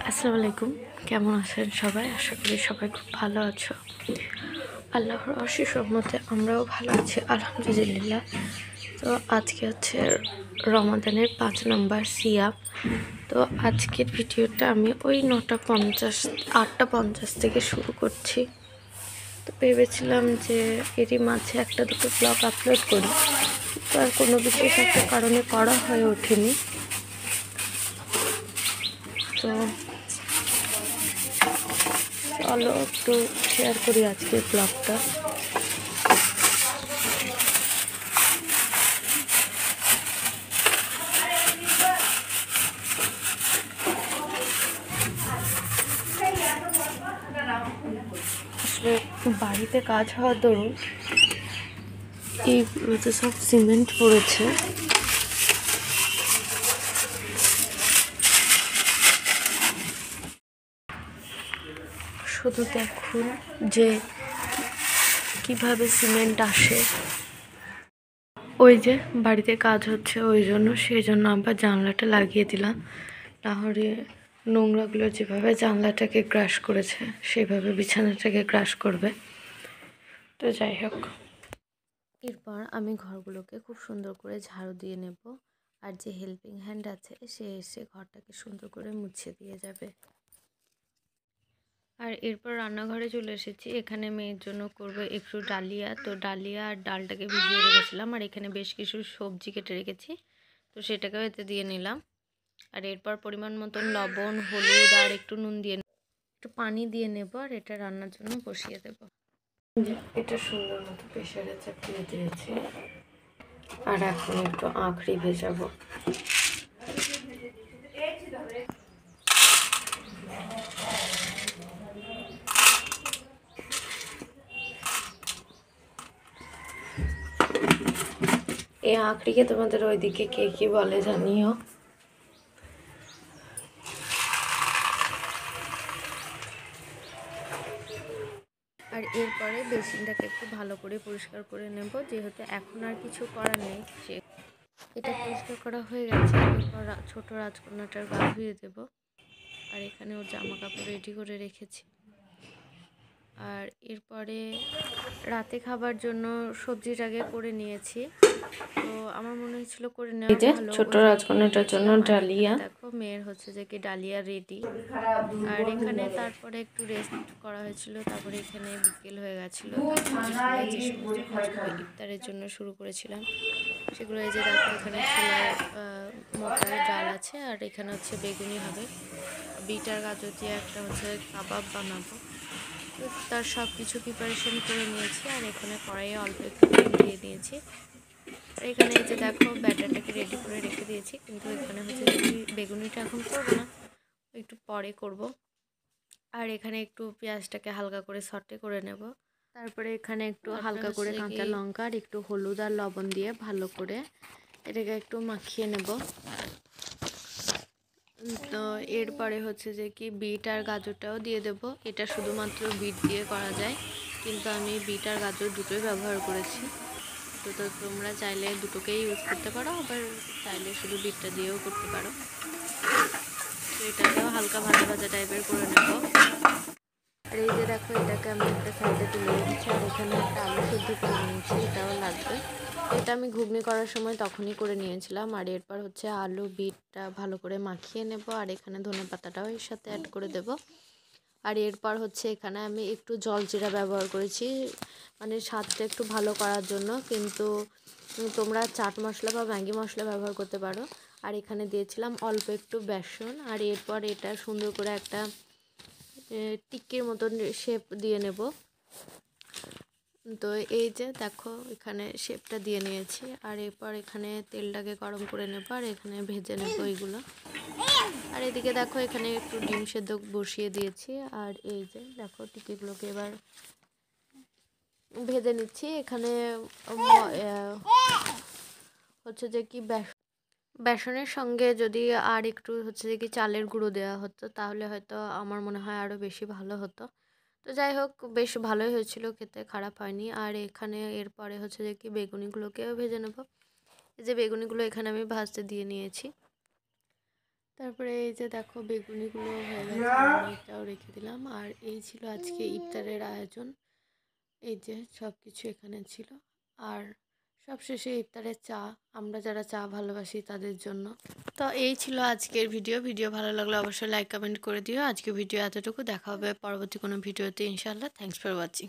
আসসালামু আলাইকুম, কেমন আছেন সবাই? আশা করি সবাই খুব ভালো আছো। আল্লাহর অশেষ রহমতে আমরাও ভালো আছি, আলহামদুলিল্লাহ। তো আজকে হচ্ছে রমাদানের 5 নম্বর সিয়াম। তো আজকের ভিডিওটা আমি ওই 8টা 50 থেকে শুরু করছি। তো ভেবেছিলাম যে এরই মাঝে একটা দুটো ব্লগ আপলোড করি, তো আর কোনো বিশেষ একটা কারণে করা হয়ে ওঠেনি। তো চলো একটু শেয়ার করি আজকের ব্লগটা। আসলে বাড়িতে কাজ হওয়ার দরুন এইগুলোতে সব সিমেন্ট পড়েছে। শুধু দেখুন যে কিভাবে সিমেন্ট আসে। ওই যে বাড়িতে কাজ হচ্ছে, সেই জন্য আবার জানলাটা লাগিয়ে দিলাম, নাহলে নোংরাগুলো যেভাবে জানলাটাকে গ্রাস করেছে সেভাবে বিছানাটাকে গ্রাস করবে। তো যাই হোক, এরপর আমি ঘরগুলোকে খুব সুন্দর করে ঝাড়ু দিয়ে নেব, আর যে হেল্পিং হ্যান্ড আছে সে এসে ঘরটাকে সুন্দর করে মুছে দিয়ে যাবে। আর এরপর রান্নাঘরে চলে এসেছি। এখানে মেয়ের জন্য করব একটু ডালিয়া। তো ডালিয়া আর ডালটাকে ভিজিয়ে রেখেছিলাম, আর এখানে বেশ কিছু সবজি কেটে রেখেছি, তো সেটাকেও এতে দিয়ে নিলাম। আর এরপর পরিমাণ মতন লবণ, হলুদ আর একটু নুন দিয়ে একটু পানি দিয়ে নেব, আর এটা রান্নার জন্য বসিয়ে দেব। এটা সুন্দর মতো প্রেসারে চাপিয়ে দিয়েছি, আর এখন একটু আখড়ি ভেজাবো। এই আখড়িকে তোমাদের ওইদিকে কে কি বলে জানিও। আর এরপরে বেসিনটাকে একটু ভালো করে পরিষ্কার করে নেব, যেহেতু এখন আর কিছু করার নেই। এটা পরিষ্কার করা হয়ে গেছে। এরপর ছোট রাজকন্যাটার গা ধুয়ে দেব, আর এখানে ওর জামা কাপড় রেডি করে রেখেছি। আর এরপরে রাতে খাবার জন্য সবজিটাকে করে নিয়েছি। তো আমার মনে হয়েছিল করে নেওয়া ভালো। ছোট রাজকন্যাটার জন্য ডালিয়া, দেখো মেয়ের হচ্ছে যে কি ডালিয়া রেডি। আর এখানে তারপরে একটু রেস্ট করা হয়েছিল, তারপরে এখানে বিকেল হয়ে গেছিলো। তারপরে যে সমস্ত কাজগুলো ইফতারের জন্য শুরু করেছিলাম সেগুলো এই যে দেখো, এখানে ছোলার মটরের ডাল আছে, আর এখানে হচ্ছে বেগুনি হবে, বিট আর গাজর দিয়ে একটা হচ্ছে কাবাব বানাবো। তো তার সব কিছু প্রিপারেশন করে নিয়েছি, আর এখানে কড়াইয়ে অল্প একটু তেল দিয়ে দিয়েছি। আর এখানে এই যে দেখো ব্যাটারটাকে রেডি করে রেখে দিয়েছি, কিন্তু এখানে হচ্ছে যে বেগুনিটা এখন করবো না, একটু পরে করব। আর এখানে একটু পেঁয়াজটাকে হালকা করে সটে করে নেব। তারপরে এখানে একটু হালকা করে কাঁচা লঙ্কা আর একটু হলুদ আর লবণ দিয়ে ভালো করে এটাকে একটু মাখিয়ে নেব। তো এরপরে হচ্ছে যে কি বিট আর গাজরটাও দিয়ে দেব। এটা শুধুমাত্র বিট দিয়ে করা যায়, কিন্তু আমি বিট আর গাজর দুটোই ব্যবহার করেছি। তো তোমরা চাইলে দুটোকেই ইউজ করতে পারো, আবার চাইলে শুধু বিটটা দিয়েও করতে পারো। তো এটাকেও হালকা ভাজা ভাজা টাইপের করে নেব। আর এই যে দেখো, এটাকে আমি একটা সাইডে তুলে রেখেছি, আর এখানে একটা আলু সিদ্ধ করে নিয়েছি, এটাও লাগবে। এটা আমি ঘুগনি করার সময় তখনই করে নিয়েছিলাম। আর এরপর হচ্ছে আলু বিটটা ভালো করে মাখিয়ে নেব, আর এখানে ধনেপাতাটাও এর সাথে অ্যাড করে দেব। আর এরপর হচ্ছে এখানে আমি একটু জলজিরা ব্যবহার করেছি, মানে স্বাদটা একটু ভালো করার জন্য, কিন্তু তোমরা চাট মশলা বা ম্যাগি মশলা ব্যবহার করতে পারো। আর এখানে দিয়েছিলাম অল্প একটু বেসন। আর এরপর এটা সুন্দর করে একটা টিক্কির মতন শেপ দিয়ে নেব। তো এই যে দেখো, এখানে শেপটা দিয়ে নিয়েছি। আর এরপর এখানে তেলটাকে গরম করে নেব, আর এখানে ভেজে নেব এইগুলো। আর এদিকে দেখো, এখানে একটু ডিম সেদ্ধ বসিয়ে দিয়েছি। আর এই যে দেখো, টিকিগুলোকে এবার ভেজে নিচ্ছি। এখানে হচ্ছে যে কি বেসনের সঙ্গে যদি আর একটু হচ্ছে যে কি চালের গুঁড়ো দেওয়া হতো, তাহলে হয়তো আমার মনে হয় আরও বেশি ভালো হতো। তো যাই হোক, বেশ ভালোই হয়েছিল, খেতে খারাপ হয়নি। আর এখানে এরপরে হচ্ছে যে কি বেগুনিগুলোকেও ভেজে নেব। এই যে বেগুনিগুলো এখানে আমি ভাজতে দিয়ে নিয়েছি। তারপরে এই যে দেখো বেগুনিগুলো হয়ে গেছে, আমি এটাও রেখে দিলাম। আর এই ছিল আজকে ইফতারের আয়োজন। এই যে সব কিছু এখানে ছিল। আর সবশেষে ইফতারের চা, আমরা যারা চা ভালোবাসি তাদের জন্য। তো এই ছিল আজকের ভিডিও ভালো লাগলে অবশ্যই লাইক কমেন্ট করে দিও। আজকে ভিডিও এতটুকু, দেখা হবে পরবর্তী কোনো ভিডিওতে ইনশাআল্লাহ। Thanks for watching.